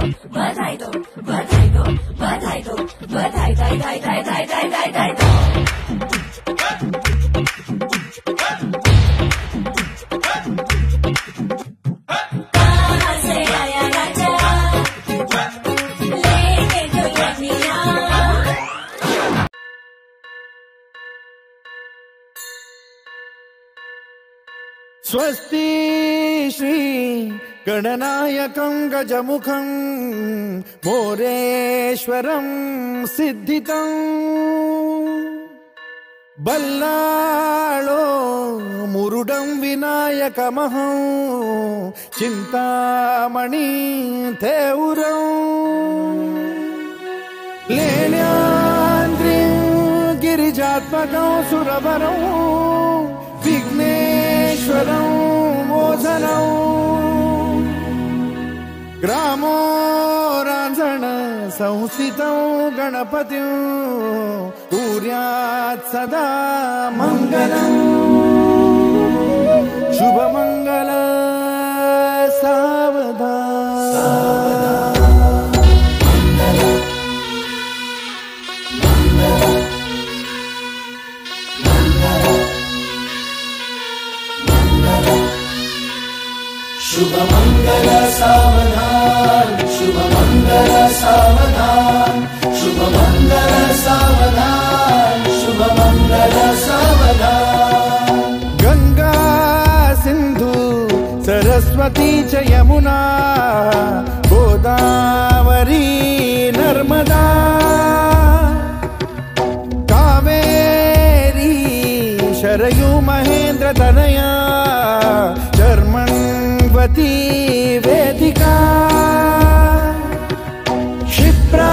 बधाई दो, बधाई दो, बधाई दो, बधाई दाई दाई दाई दाई दाई दाई दाई दो। कहाँ से आया राजा लेके दुल्हनिया। स्वस्ति श्री गणनायकं गजमुखं मोरेश्वरं सिद्धितं बल्लाळो मुरुडं विनायकमहं चिन्तामणि थेउरं लेण्याद्रिं गिरिजात्मकं सुरवरं विघ्नेश्वरं मोचनं ग्रामो रांझण संस्थितं गणपतिं कुर्यात् सदा मङ्गलम्। शुभमङ्गल सावधान। शुभ मंगल सावधान, शुभ मंगल सावधान, शुभ मंगल सावधान, शुभ मंगल सावधान। गंगा सिंधु सरस्वती च यमुना गोदावरी नर्मदा कावेरी शरयू महेंद्र तनया चर्मण्वती वेदिका क्षिप्रा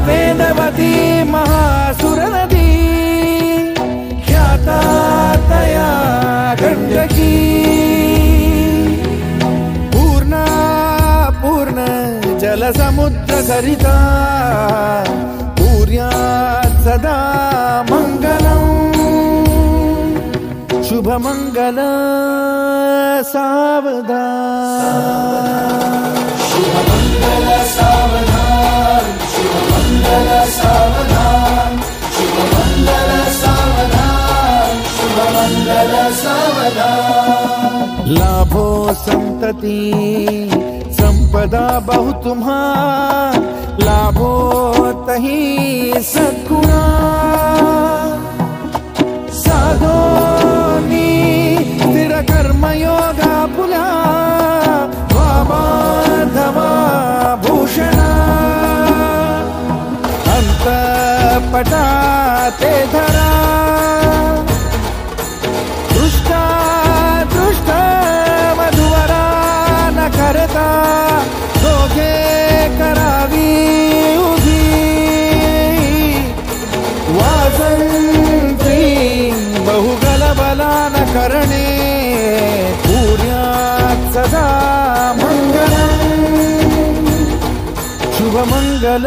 वेदवती महासुरनदी ख्याता तया गण्डकी पूर्णा पूर्ण जलसमुद्र सरिता कुर्यात् सदा मङ्गलम्। शुभ मंगल सावधान। शुभ मंगल सावधान, शुभ मंगल सावधान, शुभ मंगल सावधान, शुभ मंगल सावधान। लाभो संतति संपदा बहु तुम्हार लाभो तही सद्गुणा साधोनी स्थिर कर्मयोगा पुला वामाधवा भूषणा अंतपटा ते धरा दृष्टा दृष्टा मधुवरा न करता दोघे करावी उभी वासंती बहुगलबलान करणे कुर्यात् सदा मङ्गलम्। शुभ मंगल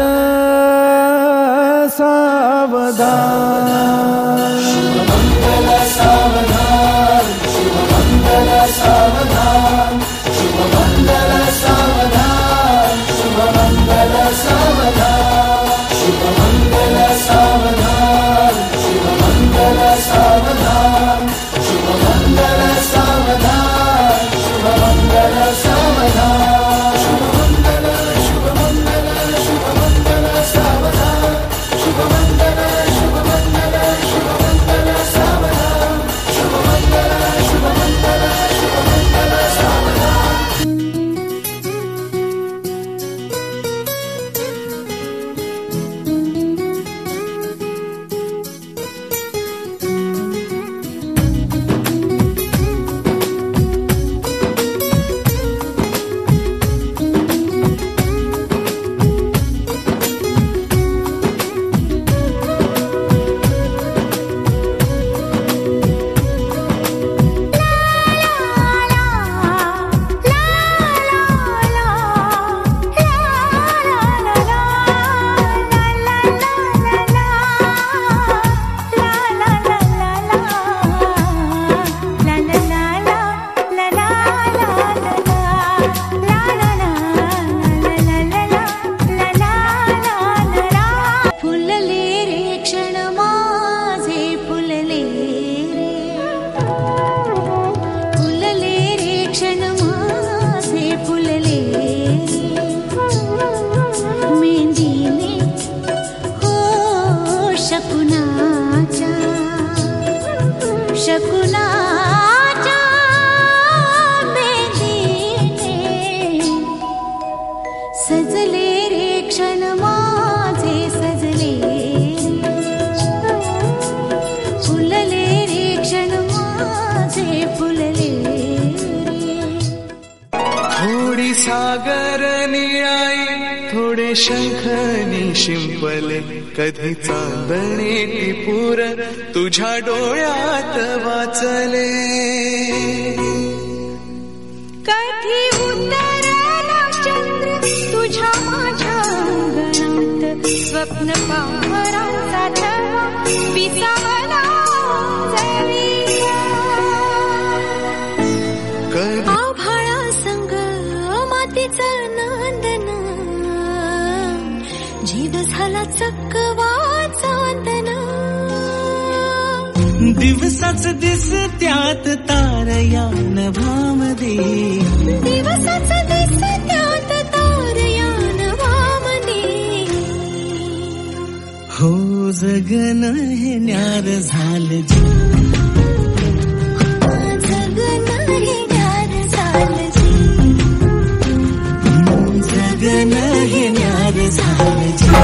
सावधान। शुभ मंगल सावधान, शुभ मंगल सावधान, शुभ मंगल सावधान, शुभ मंगल सावधान, शुभ मंगल सावधान, शुभ मंगल सावधान, शुभ मंगल सावधान, शुभ मंगल सावधान, शुभ मंगल, शुभ मंगल, शुभ मंगल सावधान, शुभ मंगल, शुभ मंगल, शुभ मंगल सावधान, शुभ मंगल, शुभ मंगल, शुभ मंगल थोडी सागर निळाई थोडे शंखनी शिंपले कधी चांदणे टिपूर तुझ्या डोळ्यात वाचले कधी उतरला चंद्र तुझ्या माझ्या अंगणात स्वप्न पाहराचा थवा विसावला आभाळा संग मातीचा नांदना जीव झाला चकवा चांदना दिवसाच दिसत्यात तारया नभामध्ये दिवसाच दिसत्यात तारया नभामध्ये हो जगन हे न्यार झालं जी जगन हे न्यार झालं जी जगन हे न्यार झालं जी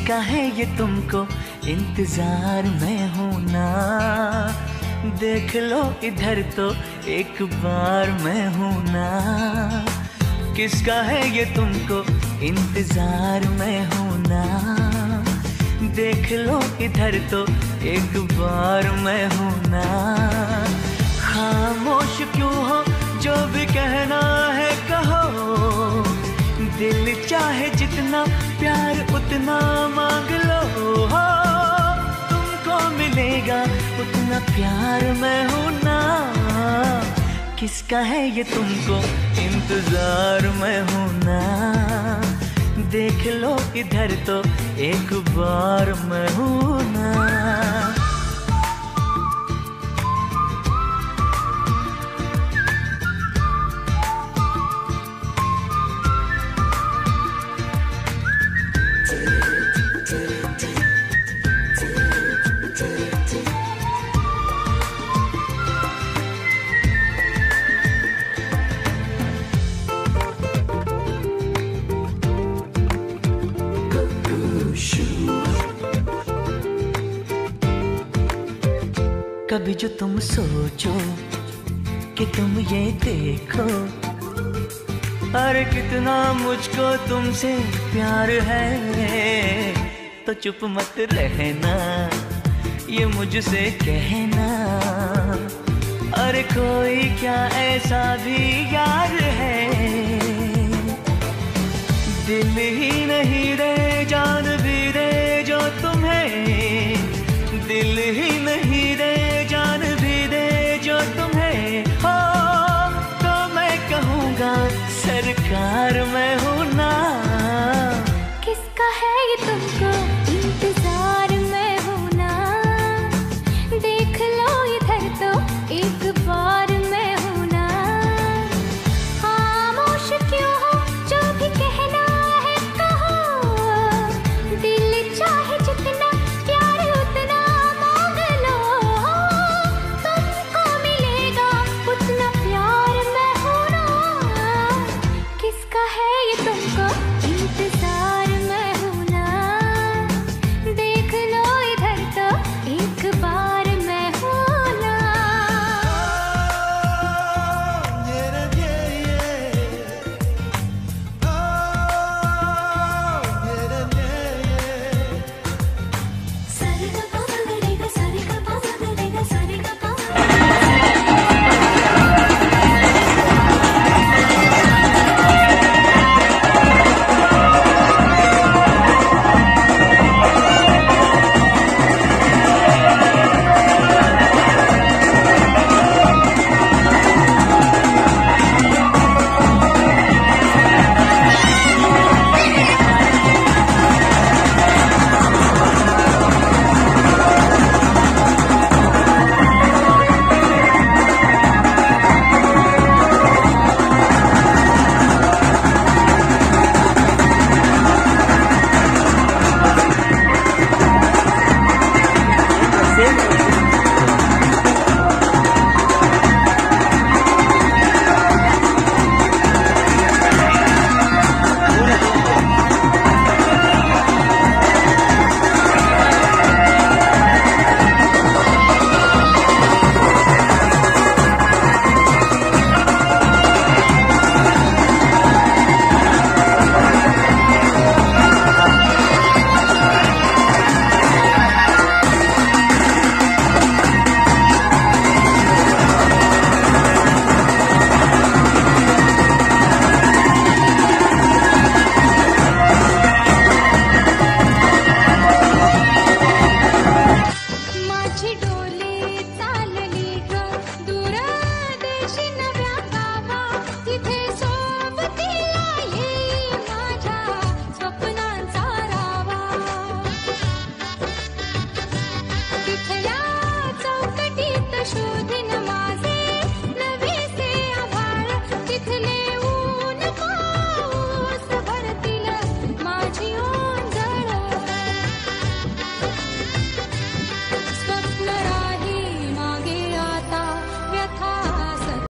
किसका है ये तुमको इंतजार में हूं ना, देख लो इधर तो एक बार मैं हूं ना। किसका है ये तुमको इंतजार में हूं ना, देख लो इधर तो एक बार मैं हूं ना। खामोश क्यों हो, जो भी कहना है कहो, दिल चाहे जितना प्यार उतना मांग लो। हो तुमको मिलेगा उतना प्यार मैं हूं ना। किसका है ये तुमको इंतजार मैं हूं ना, देख लो इधर तो एक बार मैं हूं ना। कभी जो तुम सोचो कि तुम ये देखो, अरे कितना मुझको तुमसे प्यार है, तो चुप मत रहना ये मुझसे कहना। अरे कोई क्या ऐसा भी यार है, दिल ही नहीं रे जान भी रे जो तुम्हें, दिल ही नहीं रे